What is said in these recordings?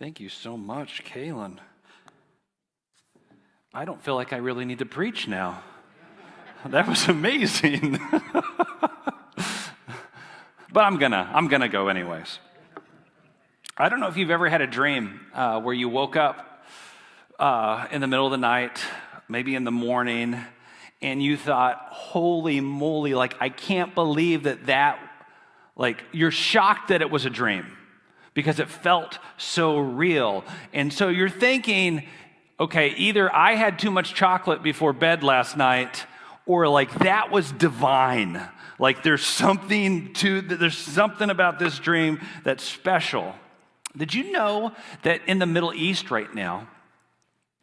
Thank you so much, Kaylin. I don't feel like I really need to preach now. That was amazing. But I'm gonna go anyways. I don't know if you've ever had a dream where you woke up in the middle of the night, maybe in the morning, and you thought, holy moly, like I can't believe that you're shocked that it was a dream because it felt so real. And so you're thinking, okay, either I had too much chocolate before bed last night, or like that was divine. Like there's something about this dream that's special. Did you know that in the Middle East right now,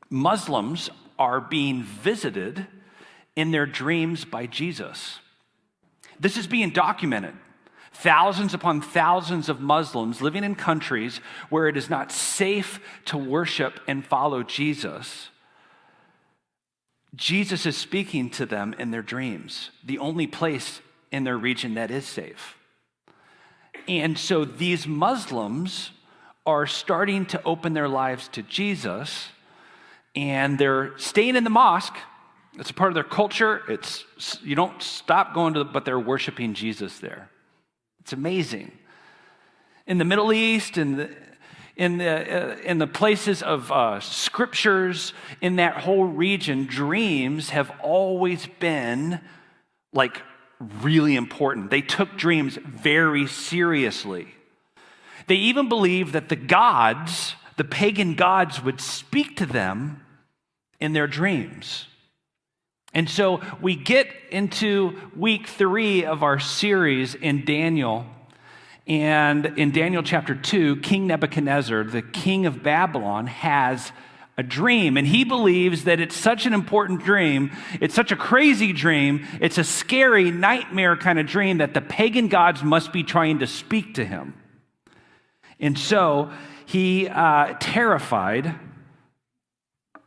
Muslims are being visited in their dreams by Jesus? This is being documented. Thousands upon thousands of Muslims living in countries where it is not safe to worship and follow Jesus. Jesus is speaking to them in their dreams, the only place in their region that is safe. And so these Muslims are starting to open their lives to Jesus, and they're staying in the mosque. It's a part of their culture. You don't stop going to, but they're worshiping Jesus there. It's amazing. In the Middle East, in the places of scriptures in that whole region, dreams have always been like really important. They took dreams very seriously. They even believed that the pagan gods would speak to them in their dreams. And so we get into week 3 of our series in Daniel. And in Daniel chapter 2, King Nebuchadnezzar, the king of Babylon, has a dream. And he believes that it's such an important dream, it's such a crazy dream, it's a scary nightmare kind of dream that the pagan gods must be trying to speak to him. And so he, terrified,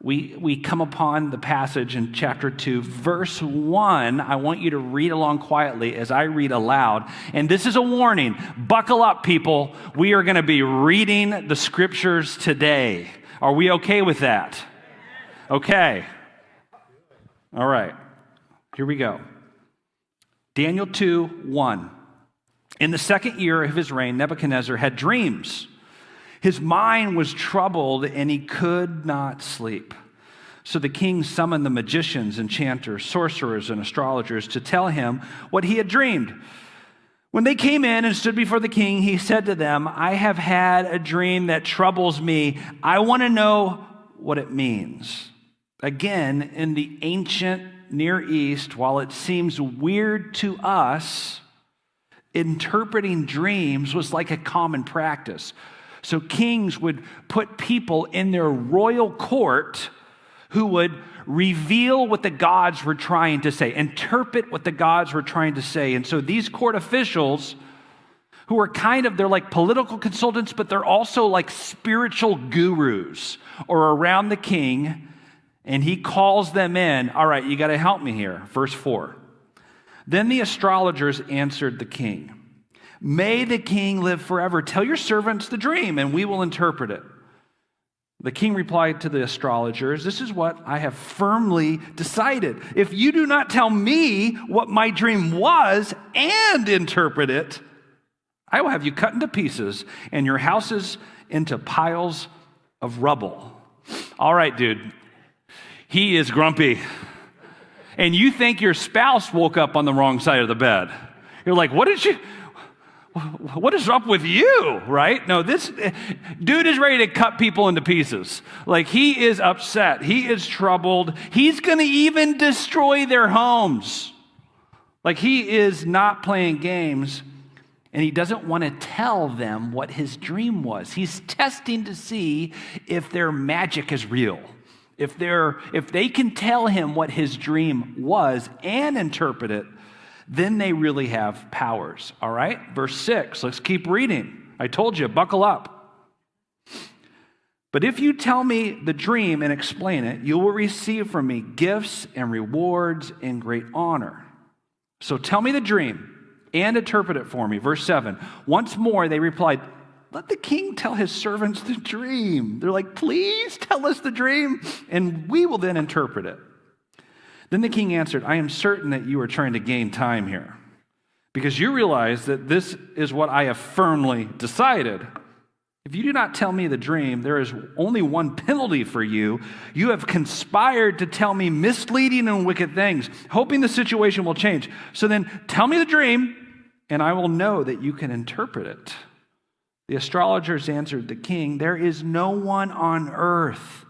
we come upon the passage in chapter 2, verse 1. I want you to read along quietly as I read aloud. And this is a warning. Buckle up, people. We are going to be reading the scriptures today. Are we okay with that? Okay. All right. Here we go. Daniel 2:1. In the second year of his reign, Nebuchadnezzar had dreams. His mind was troubled and he could not sleep. So the king summoned the magicians, enchanters, sorcerers, and astrologers to tell him what he had dreamed. When they came in and stood before the king, he said to them, I have had a dream that troubles me. I want to know what it means. Again, in the ancient Near East, while it seems weird to us, interpreting dreams was like a common practice. So kings would put people in their royal court who would reveal what the gods were trying to say, interpret what the gods were trying to say. And so these court officials, who are they're like political consultants, but they're also like spiritual gurus, or around the king, and he calls them in. All right, you got to help me here. Verse 4. Then the astrologers answered the king, May the king live forever. Tell your servants the dream, and we will interpret it. The king replied to the astrologers, This is what I have firmly decided. If you do not tell me what my dream was and interpret it, I will have you cut into pieces and your houses into piles of rubble. All right, dude. He is grumpy. And you think your spouse woke up on the wrong side of the bed. You're like, what is up with you, right? No, this dude is ready to cut people into pieces. Like, he is upset. He is troubled. He's going to even destroy their homes. Like, he is not playing games, and he doesn't want to tell them what his dream was. He's testing to see if their magic is real. If they can tell him what his dream was and interpret it, then they really have powers. All right? Verse 6. Let's keep reading. I told you, buckle up. But if you tell me the dream and explain it, you will receive from me gifts and rewards and great honor. So tell me the dream and interpret it for me. Verse 7. Once more they replied, let the king tell his servants the dream. They're like, please tell us the dream, and we will then interpret it. Then the king answered, I am certain that you are trying to gain time here, because you realize that this is what I have firmly decided. If you do not tell me the dream, there is only one penalty for you. You have conspired to tell me misleading and wicked things, hoping the situation will change. So then tell me the dream, and I will know that you can interpret it. The astrologers answered the king, there is no one on earth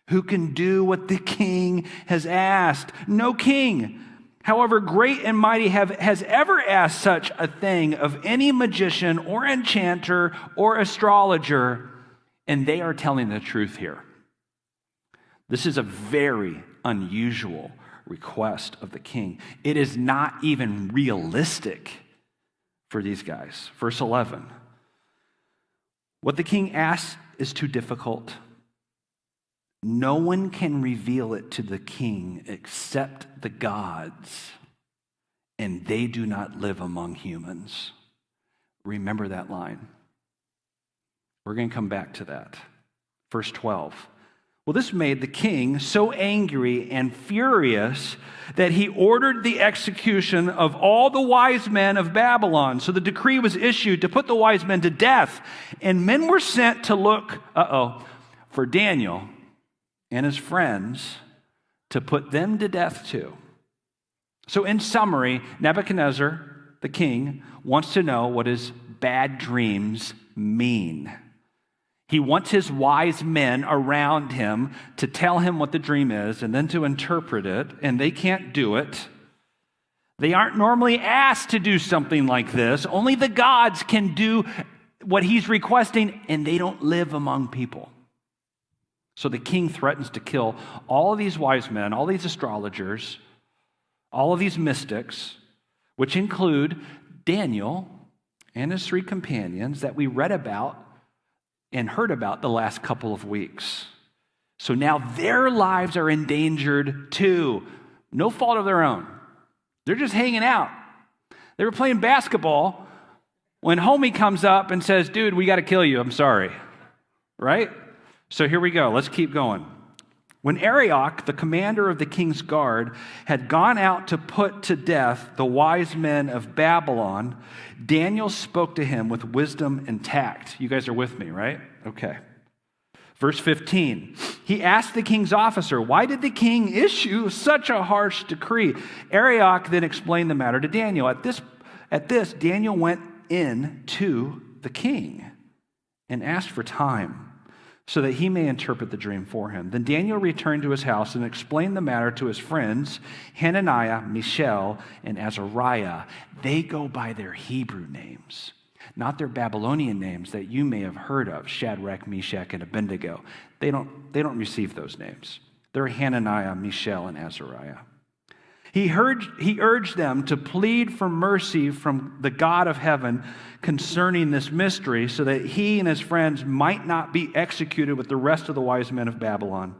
who can do what the king has asked. No king, however great and mighty, has ever asked such a thing of any magician or enchanter or astrologer, and they are telling the truth here. This is a very unusual request of the king. It is not even realistic for these guys. Verse 11. What the king asks is too difficult. No one can reveal it to the king except the gods, and they do not live among humans. Remember that line. We're going to come back to that. Verse 12. Well, this made the king so angry and furious that he ordered the execution of all the wise men of Babylon. So the decree was issued to put the wise men to death, and men were sent to look, for Daniel and his friends, to put them to death too. So in summary, Nebuchadnezzar, the king, wants to know what his bad dreams mean. He wants his wise men around him to tell him what the dream is and then to interpret it, and they can't do it. They aren't normally asked to do something like this. Only the gods can do what he's requesting, and they don't live among people. So the king threatens to kill all of these wise men, all these astrologers, all of these mystics, which include Daniel and his 3 companions that we read about and heard about the last couple of weeks. So now their lives are endangered too. No fault of their own. They're just hanging out. They were playing basketball when homie comes up and says, dude, we got to kill you. I'm sorry. Right? So here we go. Let's keep going. When Arioch, the commander of the king's guard, had gone out to put to death the wise men of Babylon, Daniel spoke to him with wisdom and tact. You guys are with me, right? Okay. Verse 15. He asked the king's officer, why did the king issue such a harsh decree? Arioch then explained the matter to Daniel. At this, Daniel went in to the king and asked for time, so that he may interpret the dream for him. Then Daniel returned to his house and explained the matter to his friends, Hananiah, Mishael, and Azariah. They go by their Hebrew names, not their Babylonian names that you may have heard of, Shadrach, Meshach, and Abednego. They don't receive those names. They're Hananiah, Mishael, and Azariah. He urged them to plead for mercy from the God of heaven concerning this mystery, so that he and his friends might not be executed with the rest of the wise men of Babylon.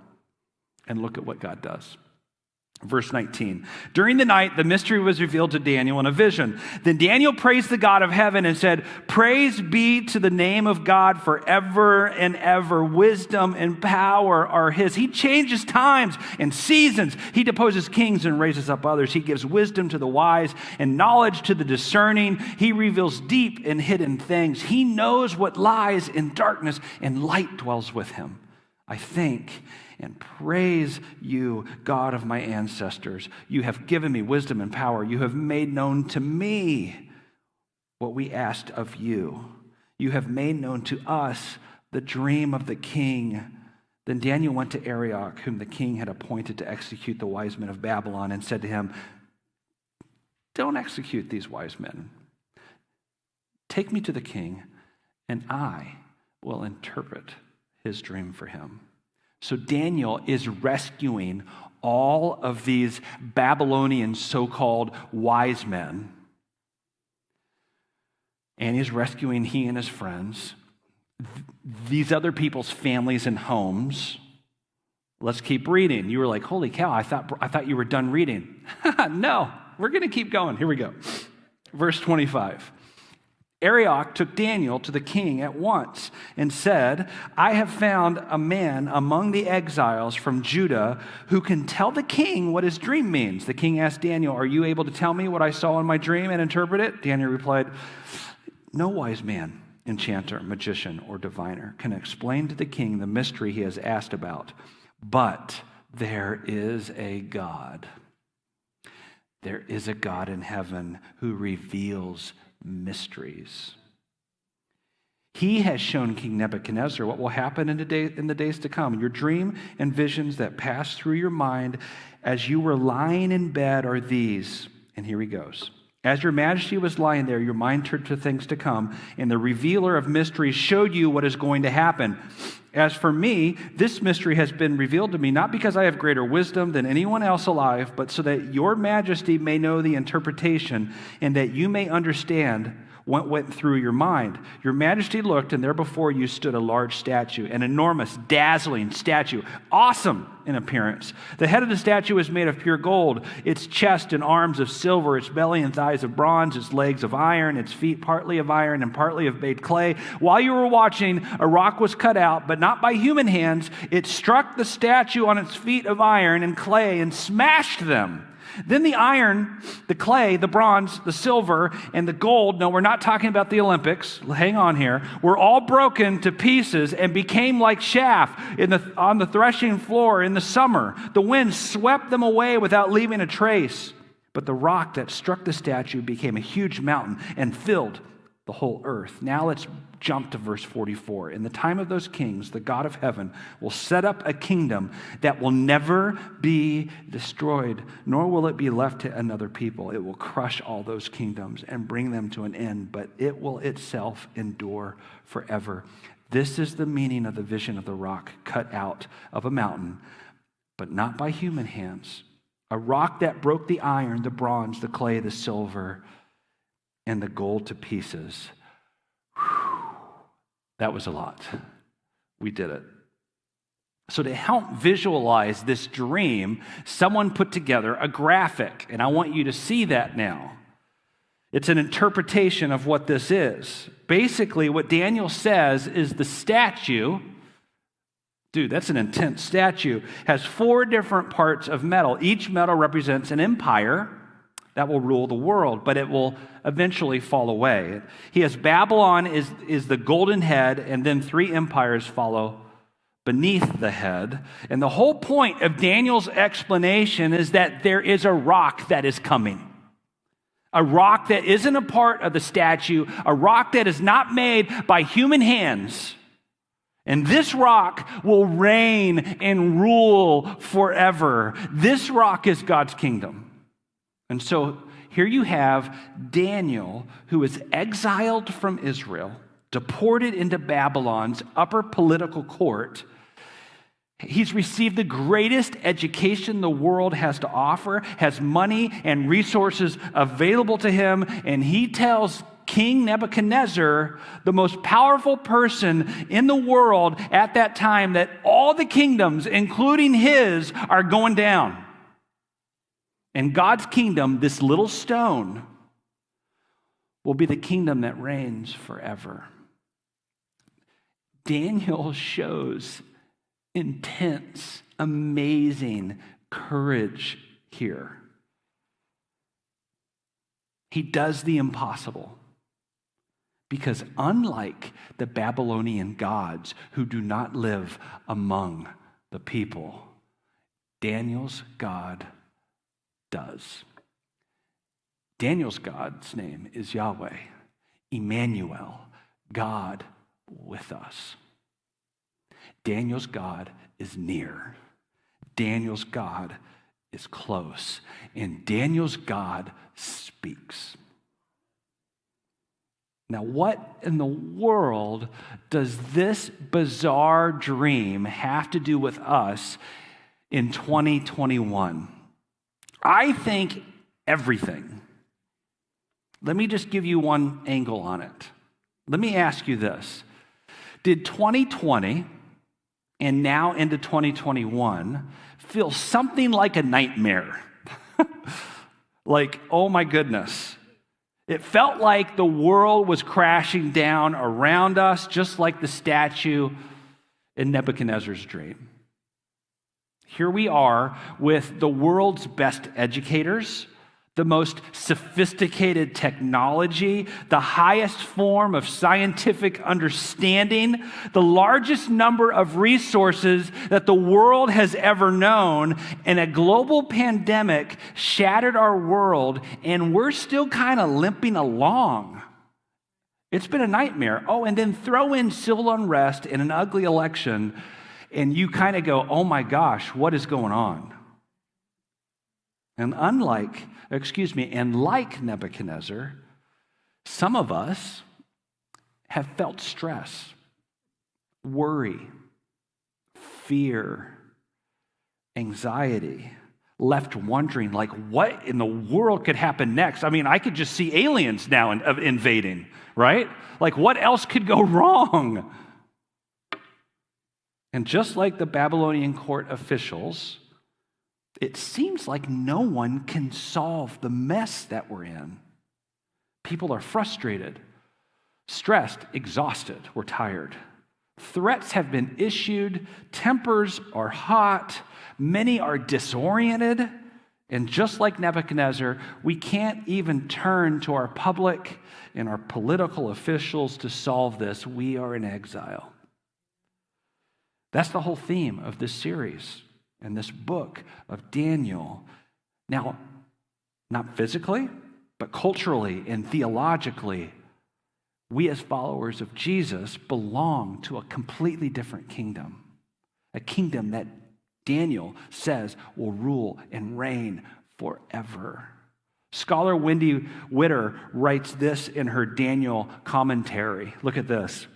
And look at what God does. Verse 19. During the night, the mystery was revealed to Daniel in a vision. Then Daniel praised the God of heaven and said, praise be to the name of God forever and ever. Wisdom and power are his. He changes times and seasons. He deposes kings and raises up others. He gives wisdom to the wise and knowledge to the discerning. He reveals deep and hidden things. He knows what lies in darkness, and light dwells with him. I think and praise you, God of my ancestors. You have given me wisdom and power. You have made known to me what we asked of you. You have made known to us the dream of the king. Then Daniel went to Arioch, whom the king had appointed to execute the wise men of Babylon, and said to him, don't execute these wise men. Take me to the king, and I will interpret his dream for him. So Daniel is rescuing all of these Babylonian so-called wise men. And he's rescuing he and his friends, these other people's families and homes. Let's keep reading. You were like, holy cow, I thought you were done reading. No, we're going to keep going. Here we go. Verse 25. Arioch took Daniel to the king at once and said, I have found a man among the exiles from Judah who can tell the king what his dream means. The king asked Daniel, are you able to tell me what I saw in my dream and interpret it? Daniel replied, no wise man, enchanter, magician, or diviner can explain to the king the mystery he has asked about. But there is a God. There is a God in heaven who reveals mysteries. He has shown King Nebuchadnezzar what will happen in the days to come. Your dream and visions that pass through your mind as you were lying in bed are these. And here he goes. As your majesty was lying there, your mind turned to things to come, and the revealer of mysteries showed you what is going to happen. As for me, this mystery has been revealed to me, not because I have greater wisdom than anyone else alive, but so that your majesty may know the interpretation and that you may understand what went through your mind. Your majesty looked, and there before you stood a large statue, an enormous, dazzling statue, awesome in appearance. The head of the statue was made of pure gold, its chest and arms of silver, its belly and thighs of bronze, its legs of iron, its feet partly of iron and partly of baked clay. While you were watching, a rock was cut out, but not by human hands. It struck the statue on its feet of iron and clay and smashed them. Then the iron, the clay, the bronze, the silver, and the gold, no, we're not talking about the Olympics, hang on here, were all broken to pieces and became like chaff on the threshing floor in the summer. The wind swept them away without leaving a trace. But the rock that struck the statue became a huge mountain and filled the whole earth. Now let's jump to verse 44. In the time of those kings, the God of heaven will set up a kingdom that will never be destroyed, nor will it be left to another people. It will crush all those kingdoms and bring them to an end, but it will itself endure forever. This is the meaning of the vision of the rock cut out of a mountain, but not by human hands. A rock that broke the iron, the bronze, the clay, the silver, and the gold to pieces. That was a lot. We did it. So to help visualize this dream, someone put together a graphic, and I want you to see that now. It's an interpretation of what this is. Basically, what Daniel says is the statue, dude, that's an intense statue, has 4 different parts of metal. Each metal represents an empire that will rule the world, but it will eventually fall away. He has Babylon is the golden head, and then 3 empires follow beneath the head. And the whole point of Daniel's explanation is that there is a rock that is coming. A rock that isn't a part of the statue, a rock that is not made by human hands. And this rock will reign and rule forever. This rock is God's kingdom. And so here you have Daniel, who is exiled from Israel, deported into Babylon's upper political court. He's received the greatest education the world has to offer, has money and resources available to him, and he tells King Nebuchadnezzar, the most powerful person in the world at that time, that all the kingdoms, including his, are going down. And God's kingdom, this little stone, will be the kingdom that reigns forever. Daniel shows intense, amazing courage here. He does the impossible. Because unlike the Babylonian gods who do not live among the people, Daniel's God does. Daniel's God's name is Yahweh, Emmanuel, God with us. Daniel's God is near. Daniel's God is close. And Daniel's God speaks. Now, what in the world does this bizarre dream have to do with us in 2021? I think everything. Let me just give you one angle on it. Let me ask you this. Did 2020 and now into 2021 feel something like a nightmare? Like, oh my goodness. It felt like the world was crashing down around us, just like the statue in Nebuchadnezzar's dream. Here we are with the world's best educators, the most sophisticated technology, the highest form of scientific understanding, the largest number of resources that the world has ever known, and a global pandemic shattered our world, and we're still kind of limping along. It's been a nightmare. Oh, and then throw in civil unrest and an ugly election, and you kind of go, oh my gosh, what is going on? And like Nebuchadnezzar, some of us have felt stress, worry, fear, anxiety, left wondering, like, what in the world could happen next? I mean, I could just see aliens now invading, right? Like, what else could go wrong? And just like the Babylonian court officials, it seems like no one can solve the mess that we're in. People are frustrated, stressed, exhausted, we're tired. Threats have been issued, tempers are hot, many are disoriented, and just like Nebuchadnezzar, we can't even turn to our public and our political officials to solve this. We are in exile. That's the whole theme of this series and this book of Daniel. Now, not physically, but culturally and theologically, we as followers of Jesus belong to a completely different kingdom, a kingdom that Daniel says will rule and reign forever. Scholar Wendy Witter writes this in her Daniel commentary. Look at this.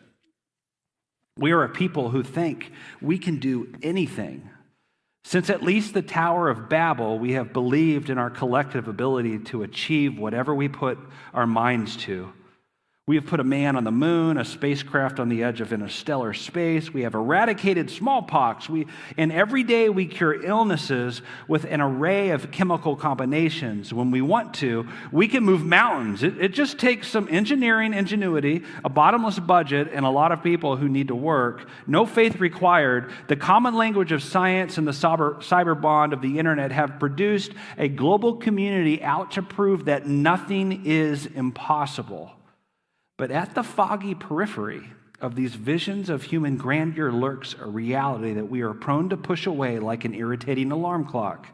We are a people who think we can do anything. Since at least the Tower of Babel, we have believed in our collective ability to achieve whatever we put our minds to. We have put a man on the moon, a spacecraft on the edge of interstellar space. We have eradicated smallpox. And every day we cure illnesses with an array of chemical combinations. When we want to, we can move mountains. It just takes some engineering ingenuity, a bottomless budget, and a lot of people who need to work. No faith required. The common language of science and the cyber bond of the internet have produced a global community out to prove that nothing is impossible. But at the foggy periphery of these visions of human grandeur lurks a reality that we are prone to push away like an irritating alarm clock.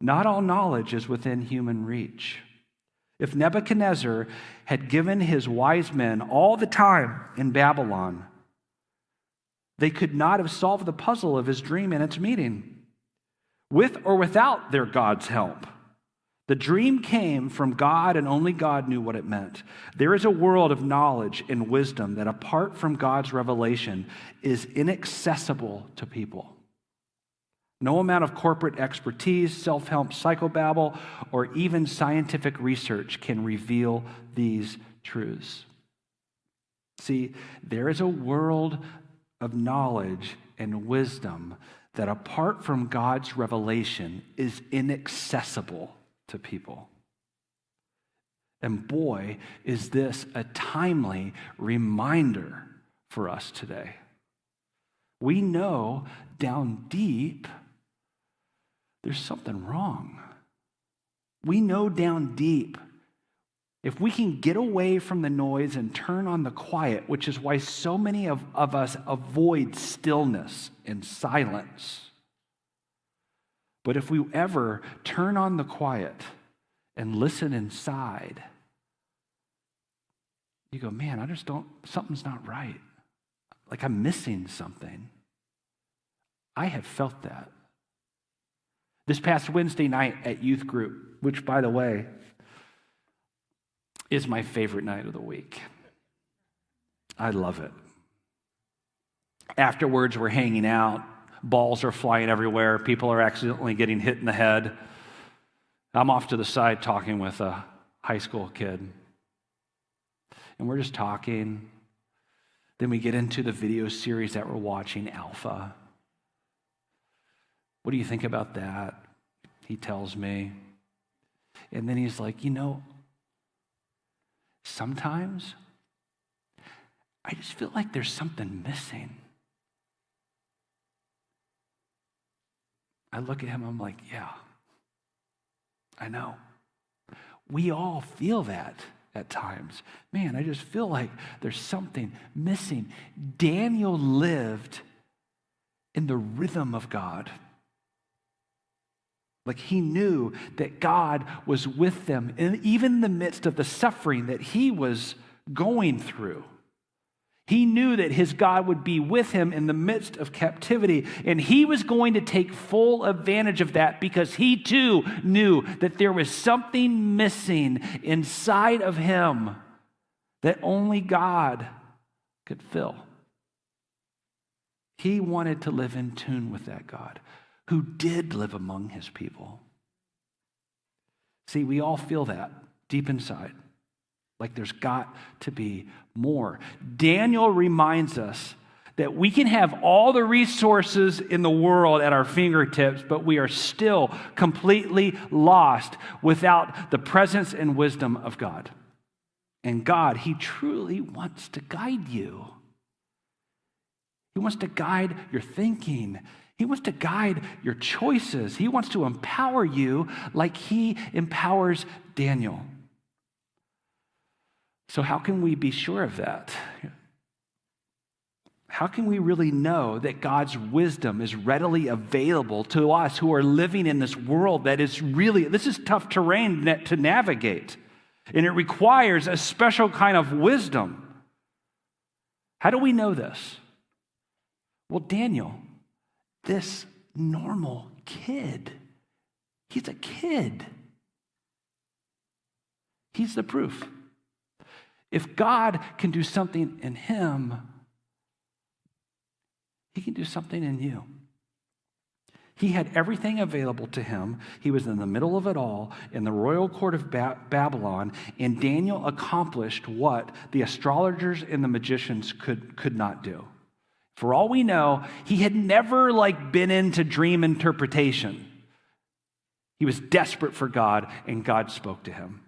Not all knowledge is within human reach. If Nebuchadnezzar had given his wise men all the time in Babylon, they could not have solved the puzzle of his dream and its meaning, with or without their God's help. The dream came from God, and only God knew what it meant. There is a world of knowledge and wisdom that, apart from God's revelation, is inaccessible to people. No amount of corporate expertise, self-help psychobabble, or even scientific research can reveal these truths. See, there is a world of knowledge and wisdom that, apart from God's revelation, is inaccessible to people. And boy, is this a timely reminder for us today. We know down deep there's something wrong. We know down deep if we can get away from the noise and turn on the quiet, which is why so many of us avoid stillness and silence. But if we ever turn on the quiet and listen inside, you go, man, something's not right. Like I'm missing something. I have felt that. This past Wednesday night at youth group, which, by the way, is my favorite night of the week. I love it. Afterwards, we're hanging out. Balls are flying everywhere. People are accidentally getting hit in the head. I'm off to the side talking with a high school kid. And we're just talking. Then we get into the video series that we're watching, Alpha. What do you think about that? He tells me. And then he's like, sometimes I just feel like there's something missing. I look at him, I'm like, yeah, I know. We all feel that at times. Man, I just feel like there's something missing. Daniel lived in the rhythm of God. Like he knew that God was with them, and even in the midst of the suffering that he was going through. He knew that his God would be with him in the midst of captivity, and he was going to take full advantage of that because he too knew that there was something missing inside of him that only God could fill. He wanted to live in tune with that God who did live among his people. See, we all feel that deep inside. Like there's got to be more. Daniel reminds us that we can have all the resources in the world at our fingertips, but we are still completely lost without the presence and wisdom of God. And God, he truly wants to guide you. He wants to guide your thinking. He wants to guide your choices. He wants to empower you like he empowers Daniel. So how can we be sure of that? How can we really know that God's wisdom is readily available to us who are living in this world that is really, this is tough terrain to navigate, and it requires a special kind of wisdom. How do we know this? Well, Daniel, this normal kid, he's a kid. He's the proof. If God can do something in him, he can do something in you. He had everything available to him. He was in the middle of it all in the royal court of Babylon, and Daniel accomplished what the astrologers and the magicians could not do. For all we know, he had never been into dream interpretation. He was desperate for God, and God spoke to him.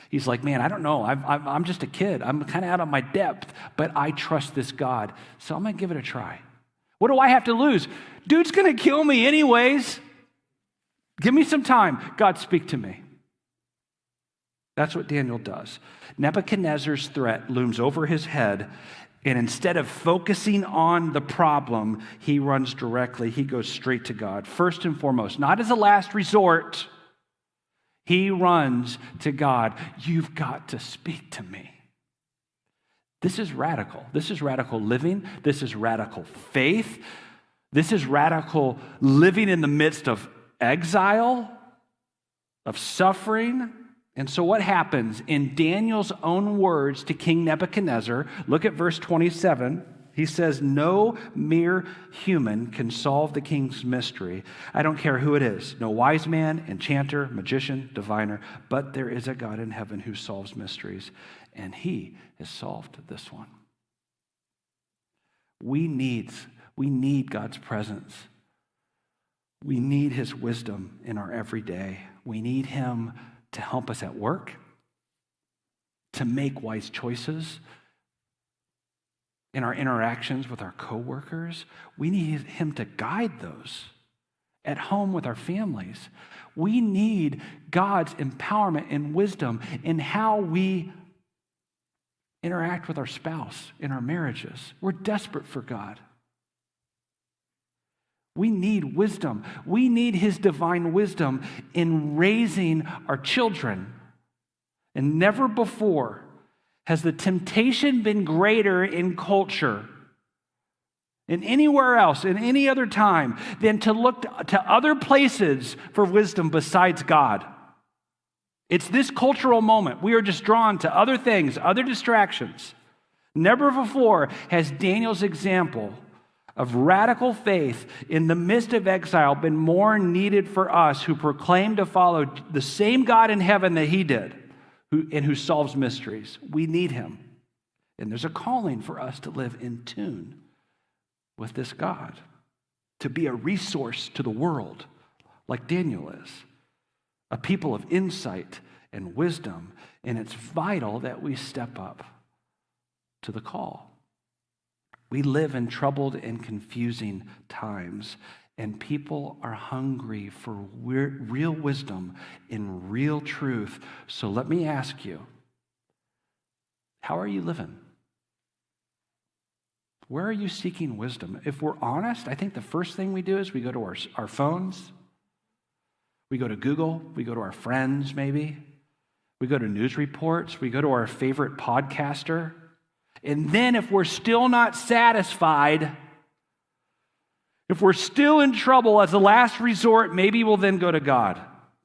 He's like, man, I don't know. I'm just a kid. I'm kind of out of my depth, but I trust this God, so I'm going to give it a try. What do I have to lose? Dude's going to kill me anyways. Give me some time. God, speak to me. That's what Daniel does. Nebuchadnezzar's threat looms over his head, and instead of focusing on the problem, he runs directly. He goes straight to God. First and foremost, not as a last resort, he runs to God. You've got to speak to me. This is radical. This is radical living. This is radical faith. This is radical living in the midst of exile, of suffering. And so what happens in Daniel's own words to King Nebuchadnezzar? Look at verse 27. He says, no mere human can solve the king's mystery. I don't care who it is. No wise man, enchanter, magician, diviner, but there is a God in heaven who solves mysteries, and he has solved this one. We need God's presence. We need his wisdom in our everyday. We need him to help us at work, to make wise choices, in our interactions with our coworkers. We need him to guide those. At home with our families, we need God's empowerment and wisdom in how we interact with our spouse in our marriages. We're desperate for God. We need wisdom. We need his divine wisdom in raising our children. And never before has the temptation been greater in culture, in anywhere else, in any other time, than to look to other places for wisdom besides God? It's this cultural moment. We are just drawn to other things, other distractions. Never before has Daniel's example of radical faith in the midst of exile been more needed for us who proclaim to follow the same God in heaven that he did, who solves mysteries. We need him. And there's a calling for us to live in tune with this God, to be a resource to the world like Daniel is, a people of insight and wisdom, and it's vital that we step up to the call. We live in troubled and confusing times, and people are hungry for real wisdom and real truth. So let me ask you, how are you living? Where are you seeking wisdom? If we're honest, I think the first thing we do is we go to our phones, we go to Google, we go to our friends maybe, we go to news reports, we go to our favorite podcaster. And then if we're still not satisfied, if we're still in trouble as a last resort, maybe we'll then go to God.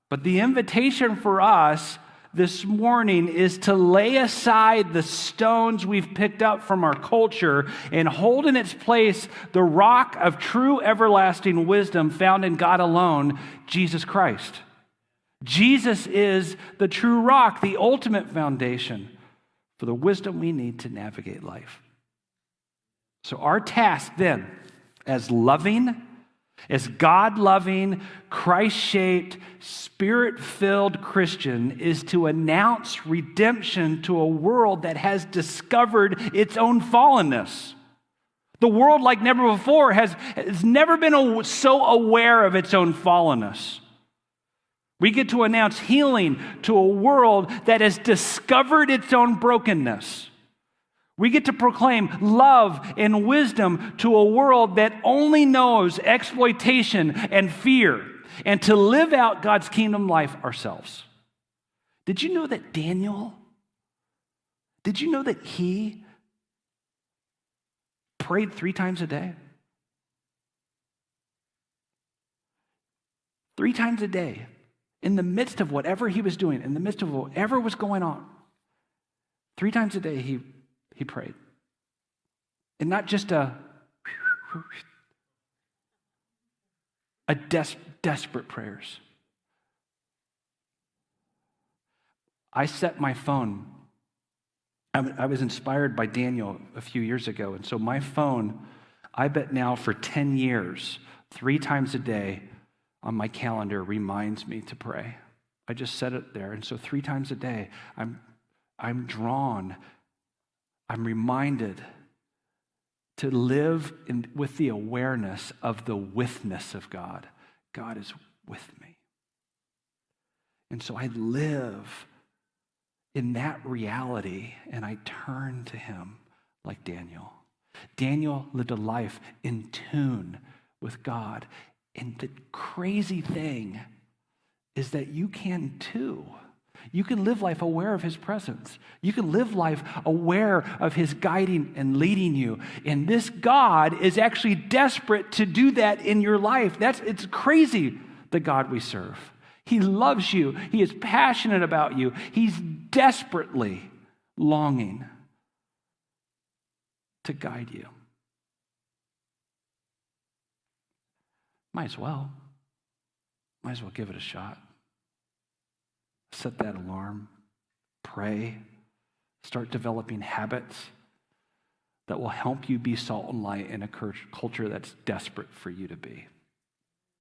But the invitation for us this morning is to lay aside the stones we've picked up from our culture and hold in its place the rock of true everlasting wisdom found in God alone, Jesus Christ. Jesus is the true rock, the ultimate foundation for the wisdom we need to navigate life. So our task then, as loving, as God-loving, Christ-shaped, Spirit-filled Christian, is to announce redemption to a world that has discovered its own fallenness. The world, like never before, has never been so aware of its own fallenness. We get to announce healing to a world that has discovered its own brokenness. We get to proclaim love and wisdom to a world that only knows exploitation and fear, and to live out God's kingdom life ourselves. Did you know that Daniel, did you know that he prayed 3 times a day? 3 times a day. In the midst of whatever he was doing, in the midst of whatever was going on, 3 times a day he prayed. And not just desperate prayers. I set my phone. I was inspired by Daniel a few years ago, and so my phone, I bet now for 10 years, 3 times a day, on my calendar reminds me to pray. I just set it there. And so 3 times a day, I'm drawn, I'm reminded to live with the awareness of the withness of God. God is with me. And so I live in that reality, and I turn to him like Daniel. Daniel lived a life in tune with God. And the crazy thing is that you can too. You can live life aware of his presence. You can live life aware of his guiding and leading you. And this God is actually desperate to do that in your life. It's crazy, the God we serve. He loves you. He is passionate about you. He's desperately longing to guide you. Might as well give it a shot. Set that alarm. Pray. Start developing habits that will help you be salt and light in a culture that's desperate for you to be.